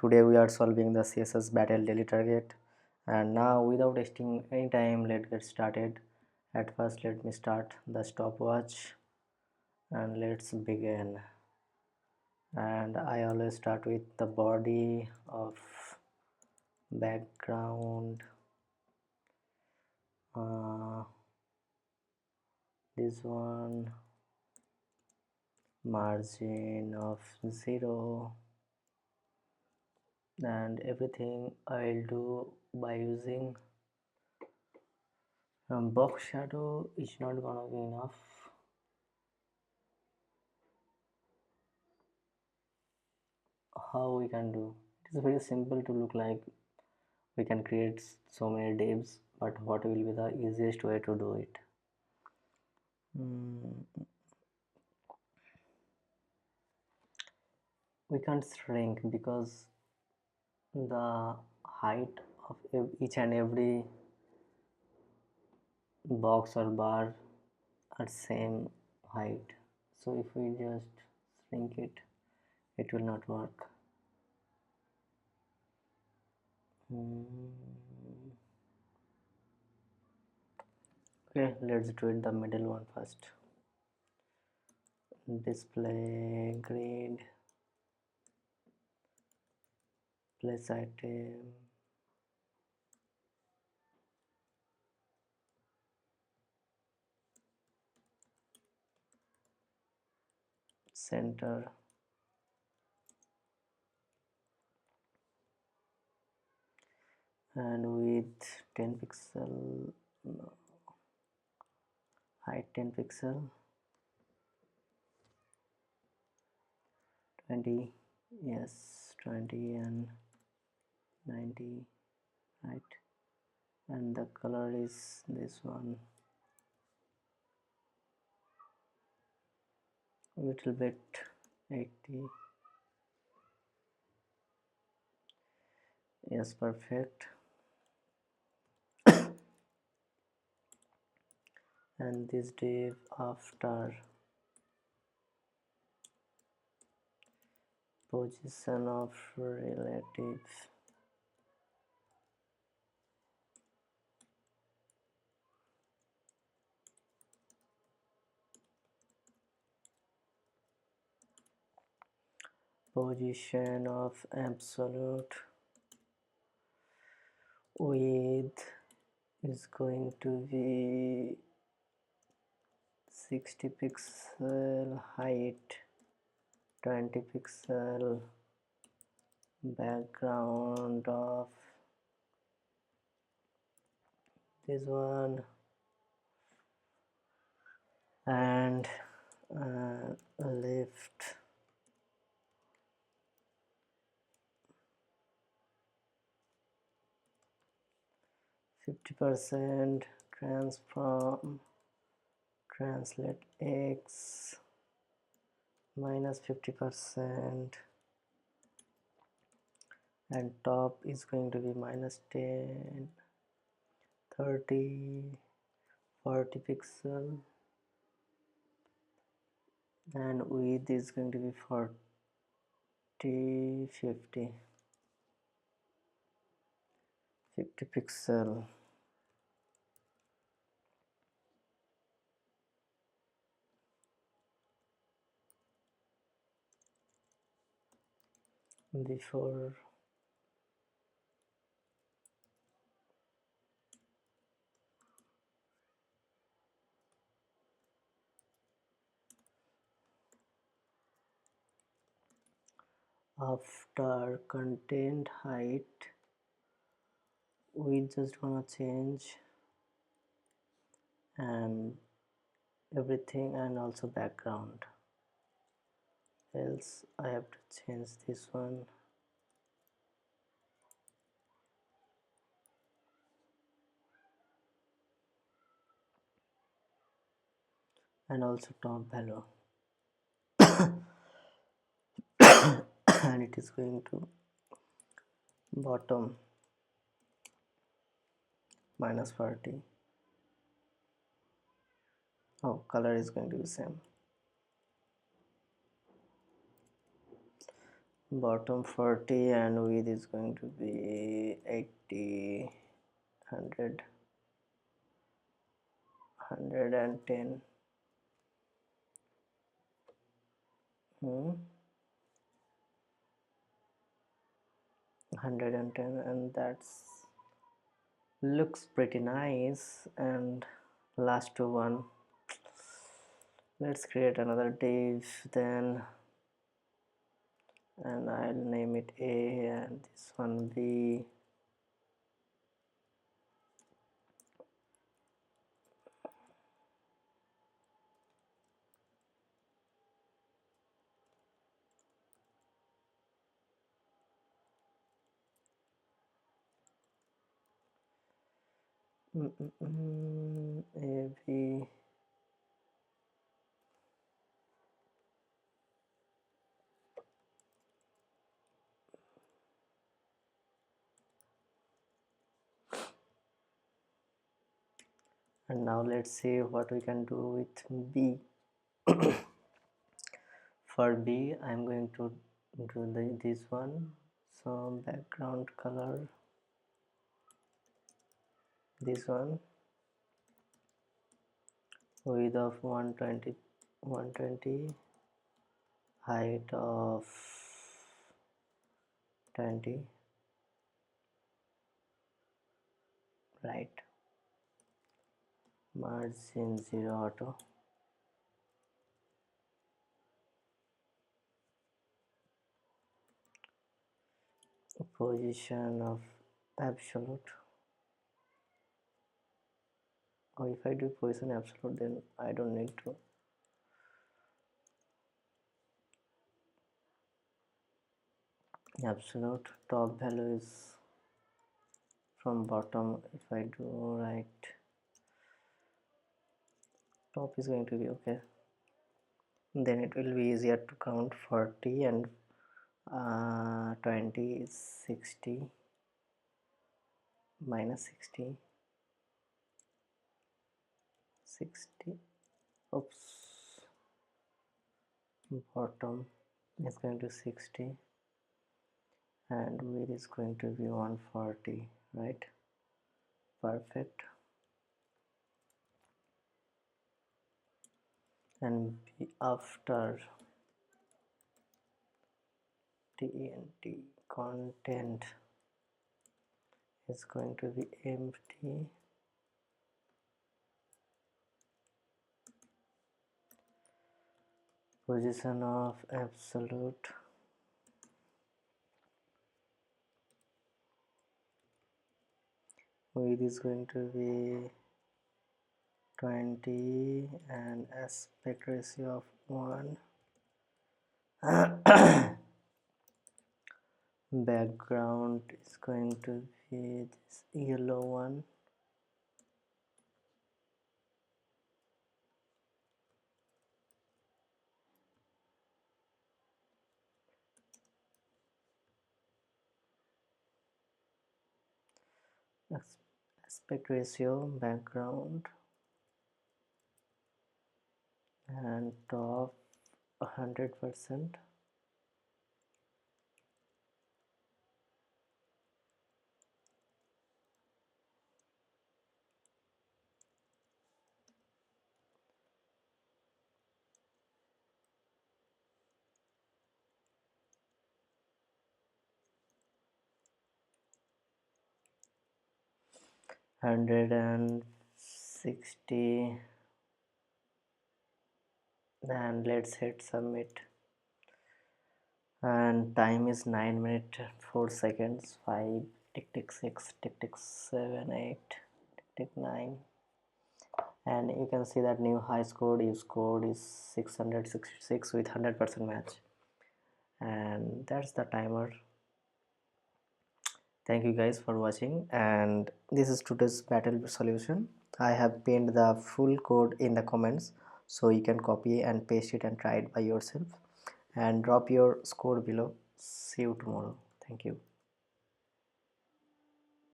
Today we are solving the CSS Battle Daily Target, and now without wasting any time, let's get started. At first, let me start the stopwatch and let's begin. And I always start with the body of background. This one, margin of 0, and everything I'll do by using box shadow is not gonna be enough. How we can do it is very simple to look like. We can create so many divs, but what will be the easiest way to do it? We can't shrink because the height of each and every box or bar are same height, so if we just shrink it, it will not work. Okay, let's do it the middle one first. Display grid, place item, center, and with 10 pixel, no, height 10 pixel, 20, yes, 20 and 90 height, and the color is this one, a little bit 80. Yes, perfect. And this div after position of relative, position of absolute, width is going to be 60 pixel, height 20 pixel, background of this one, and left 50%, transform, translate x minus 50%, and top is going to be minus 10, 30, 40 pixel, and width is going to be 40, 50 pixel. Before after content height, we just gonna change and everything, and also background, else I have to change this one, and also top value and it is going to bottom minus 40. Oh, color is going to be same. bottom 40 and width is going to be 80, 100, 110, 110, and that's looks pretty nice. And last one, let's create another div then, and I'll name it A and this one B. A B. And now let's see what we can do with B. For B, I'm going to do this one. So background color, this one, width of 120, 120, height of 20, right? Margin 0 auto. Position of absolute. Or if I do position absolute, then I don't need to. Absolute top value is from bottom. If I do right, top is going to be okay. Then it will be easier to count. 40 and 20 is 60, minus 60, 60. Oops, bottom is going to 60 and width is going to be 140, right? Perfect. And after TNT, content is going to be empty. Position of absolute, width is going to be 20 and aspect ratio of 1. Background is going to be this yellow one. Aspect ratio, background, and top 100%. Hundred and 60, and let's hit submit. And time is 9 minutes 4 seconds. 5 tick tick 6 tick tick 7 8 tick tick 9, and you can see that new high score you scored is 666 with 100% match. And that's the timer. Thank you guys for watching, and this is today's battle solution. I have pinned the full code in the comments, so you can copy and paste it and try it by yourself, and drop your score below. See you tomorrow. Thank you.